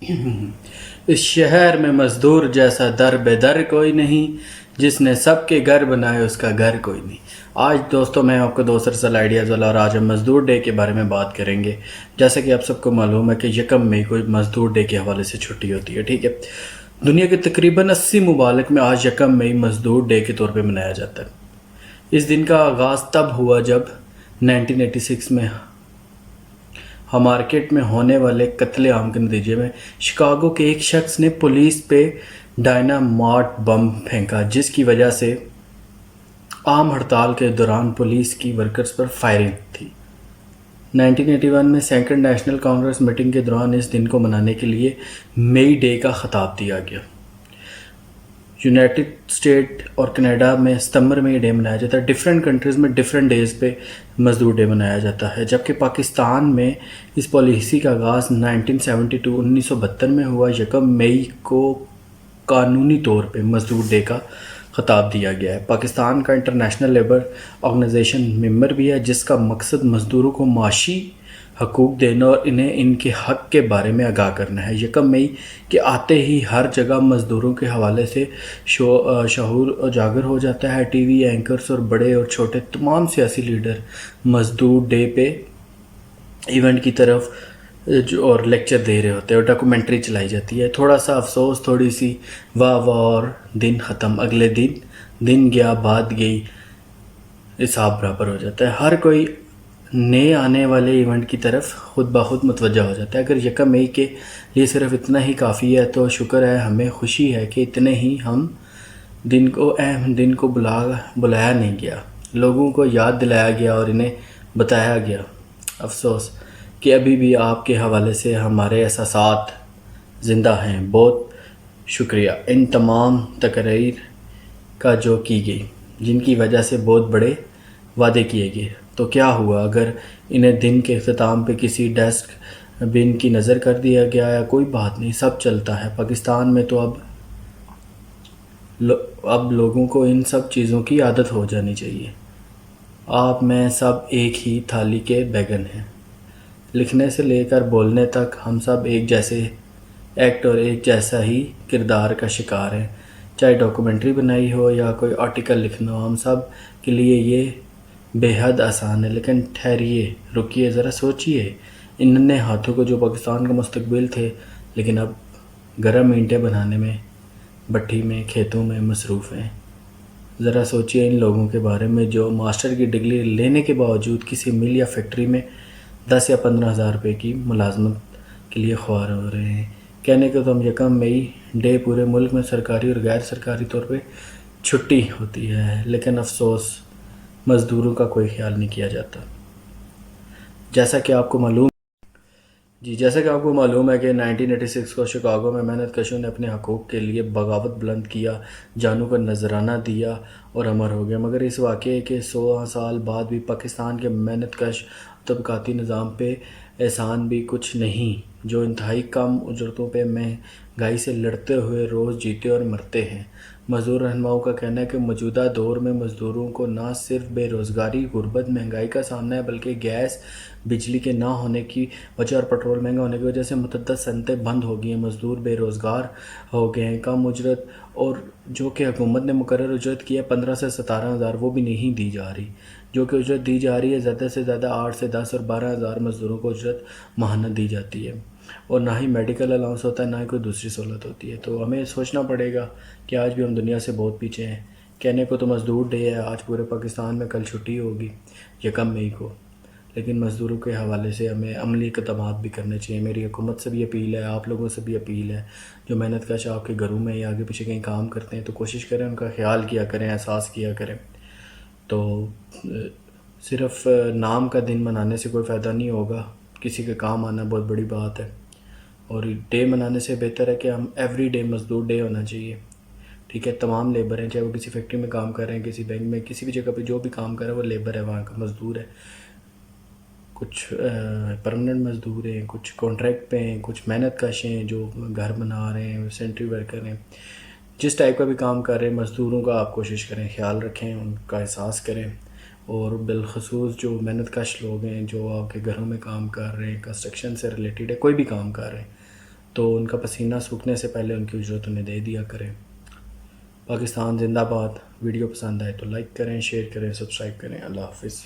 اس شہر میں مزدور جیسا در بے در کوئی نہیں، جس نے سب کے گھر بنائے اس کا گھر کوئی نہیں۔ آج دوستوں میں آپ کو دو سرسل آئیڈیاز والا، اور آج ہم مزدور ڈے کے بارے میں بات کریں گے۔ جیسا کہ آپ سب کو معلوم ہے کہ 1 مئی کو مزدور ڈے کے حوالے سے چھٹی ہوتی ہے، ٹھیک ہے۔ دنیا کے تقریباً 80 ممالک میں آج 1 مئی مزدور ڈے کے طور پہ منایا جاتا ہے۔ اس دن کا آغاز تب ہوا جب 1986 میں مارکیٹ میں ہونے والے قتل عام کے نتیجے میں شکاگو کے ایک شخص نے پولیس پہ ڈائنامائٹ بم پھینکا، جس کی وجہ سے عام ہڑتال کے دوران پولیس کی ورکرز پر فائرنگ تھی۔ 1981 میں سیکنڈ نیشنل کانگریس میٹنگ کے دوران اس دن کو منانے کے لیے مئی ڈے کا خطاب دیا گیا۔ یونائٹڈ اسٹیٹ اور کینیڈا میں ستمبر میں یہ ڈے منایا جاتا ہے۔ ڈفرینٹ کنٹریز میں ڈفرینٹ ڈیز پہ مزدور ڈے منایا جاتا ہے، جبکہ پاکستان میں اس پالیسی کا آغاز 1972 میں ہوا۔ 1 مئی کو قانونی طور پہ مزدور ڈے کا خطاب دیا گیا ہے۔ پاکستان کا انٹرنیشنل لیبر آرگنائزیشن ممبر بھی ہے، جس کا مقصد مزدوروں کو معاشی حقوق دینا اور انہیں ان کے حق کے بارے میں آگاہ کرنا ہے۔ 1 مئی کے آتے ہی ہر جگہ مزدوروں کے حوالے سے شعور اجاگر ہو جاتا ہے۔ ٹی وی اینکرز اور بڑے اور چھوٹے تمام سیاسی لیڈر مزدور ڈے پہ ایونٹ کی طرف اور لیکچر دے رہے ہوتے ہیں اور ڈاکومنٹری چلائی جاتی ہے۔ تھوڑا سا افسوس، تھوڑی سی واہ واہ اور دن ختم، اگلے دن گیا بات گئی، حساب برابر ہو جاتا ہے۔ ہر کوئی نئے آنے والے ایونٹ کی طرف خود بخود متوجہ ہو جاتا ہے۔ اگر 1 مئی کے لیے صرف اتنا ہی کافی ہے تو شکر ہے، ہمیں خوشی ہے کہ اتنے ہی اہم دن کو بلایا نہیں گیا، لوگوں کو یاد دلایا گیا اور انہیں بتایا گیا۔ افسوس کہ ابھی بھی آپ کے حوالے سے ہمارے احساسات زندہ ہیں۔ بہت شکریہ ان تمام تقاریر کا جو کی گئی، جن کی وجہ سے بہت بڑے وعدے کیے گئے۔ تو کیا ہوا اگر انہیں دن کے اختتام پہ کسی ڈسٹ بن کی نظر کر دیا گیا؟ یا کوئی بات نہیں، سب چلتا ہے۔ پاکستان میں تو اب لوگوں کو ان سب چیزوں کی عادت ہو جانی چاہیے۔ آپ میں سب ایک ہی تھالی کے بیگن ہیں، لکھنے سے لے کر بولنے تک ہم سب ایک جیسے ایکٹ اور ایک جیسا ہی کردار کا شکار ہیں۔ چاہے ڈاکومنٹری بنائی ہو یا کوئی آرٹیکل لکھنا ہو، ہم سب کے لیے یہ بے حد آسان ہے۔ لیکن ٹھہریے، رکیے، ذرا سوچیے، ان ننھے ہاتھوں کو جو پاکستان کا مستقبل تھے، لیکن اب گرم اینٹیں بنانے میں، بھٹی میں، کھیتوں میں مصروف ہیں۔ ذرا سوچیے ان لوگوں کے بارے میں جو ماسٹر کی ڈگری لینے کے باوجود کسی مل یا فیکٹری میں 10 یا 15 ہزار روپے کی ملازمت کے لیے خوار ہو رہے ہیں۔ کہنے کو تو ہم 1 مئی ڈے پورے ملک میں سرکاری اور غیر سرکاری طور پہ چھٹی ہوتی ہے، لیکن افسوس مزدوروں کا کوئی خیال نہیں کیا جاتا۔ جیسا کہ آپ کو معلوم ہے کہ 1986 کو شکاگو میں محنت کشوں نے اپنے حقوق کے لیے بغاوت بلند کیا، جانوں کا نذرانہ دیا اور امر ہو گیا۔ مگر اس واقعے کے 100 سال بعد بھی پاکستان کے محنت کش طبقاتی نظام پہ احسان بھی کچھ نہیں، جو انتہائی کم اجرتوں پہ مہنگائی سے لڑتے ہوئے روز جیتے اور مرتے ہیں۔ مزدور رہنماؤں کا کہنا ہے کہ موجودہ دور میں مزدوروں کو نہ صرف بے روزگاری، غربت، مہنگائی کا سامنا ہے، بلکہ گیس، بجلی کے نہ ہونے کی وجہ اور پٹرول مہنگا ہونے کی وجہ سے متعدد صنعتیں بند ہو گئی ہیں۔ مزدور بے روزگار ہو گئے ہیں۔ کم اجرت اور جو کہ حکومت نے مقرر اجرت کی ہے 15 سے 17 ہزار، وہ بھی نہیں دی جا رہی۔ جو کہ اجرت دی جا رہی ہے زیادہ سے زیادہ 8 سے 10 اور 12 ہزار مزدوروں کو اجرت ماہانہ دی جاتی ہے، اور نہ ہی میڈیکل الاؤنس ہوتا ہے، نہ ہی کوئی دوسری سہولت ہوتی ہے۔ تو ہمیں سوچنا پڑے گا کہ آج بھی ہم دنیا سے بہت پیچھے ہیں۔ کہنے کو تو مزدور ڈے ہے آج پورے پاکستان میں، کل چھٹی ہوگی 1 مئی کو، لیکن مزدوروں کے حوالے سے ہمیں عملی اقدامات بھی کرنے چاہیے۔ میری حکومت سے بھی اپیل ہے، آپ لوگوں سے بھی اپیل ہے، جو محنت کش آپ کے گھروں میں یا آگے پیچھے کہیں کام کرتے ہیں، تو کوشش کریں ان کا خیال کیا کریں، احساس کیا کریں۔ تو صرف نام کا دن منانے سے کوئی فائدہ نہیں ہوگا، کسی کے کام آنا بہت بڑی بات ہے، اور ڈے منانے سے بہتر ہے کہ ہم ایوری ڈے مزدور ڈے ہونا چاہیے، ٹھیک ہے۔ تمام لیبر ہیں، چاہے وہ کسی فیکٹری میں کام کر رہے ہیں، کسی بینک میں، کسی بھی جگہ پہ جو بھی کام کر رہا ہے وہ لیبر ہے، وہاں کا مزدور ہے۔ کچھ پرمننٹ مزدور ہیں، کچھ کانٹریکٹ پہ ہیں، کچھ محنت کش ہیں جو گھر بنا رہے ہیں، سینٹری ورکر ہیں، جس ٹائپ کا بھی کام کر رہے ہیں، مزدوروں کا آپ کوشش کریں، خیال رکھیں، ان کا احساس کریں، اور بالخصوص جو محنت کش لوگ ہیں جو آپ کے گھروں میں کام کر رہے ہیں، کنسٹرکشن سے ریلیٹڈ ہے، کوئی بھی کام کر رہے ہیں، تو ان کا پسینہ سوکھنے سے پہلے ان کی اجرت انہیں دے دیا کریں۔ پاکستان زندہ باد۔ ویڈیو پسند آئے تو لائک کریں، شیئر کریں، سبسکرائب کریں۔ اللہ حافظ۔